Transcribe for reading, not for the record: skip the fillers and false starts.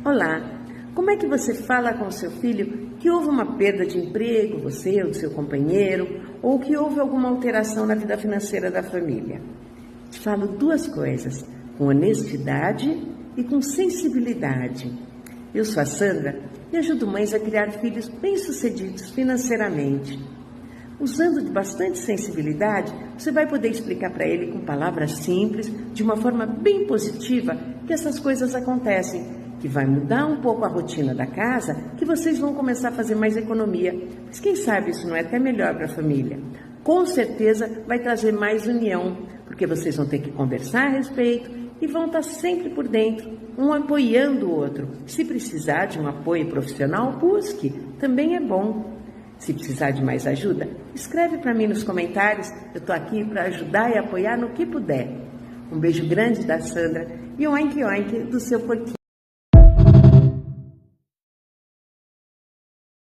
Olá, como é que você fala com o seu filho que houve uma perda de emprego, você ou do seu companheiro, ou que houve alguma alteração na vida financeira da família? Te falo duas coisas, com honestidade e com sensibilidade. Eu sou a Sandra e ajudo mães a criar filhos bem-sucedidos financeiramente. Usando de bastante sensibilidade, você vai poder explicar para ele com palavras simples, de uma forma bem positiva, que essas coisas acontecem, que vai mudar um pouco a rotina da casa, que vocês vão começar a fazer mais economia. Mas quem sabe isso não é até melhor para a família? Com certeza vai trazer mais união, porque vocês vão ter que conversar a respeito e vão estar sempre por dentro, um apoiando o outro. Se precisar de um apoio profissional, busque, também é bom. Se precisar de mais ajuda, escreve para mim nos comentários, eu estou aqui para ajudar e apoiar no que puder. Um beijo grande da Sandra e um oink oink do seu porquinho.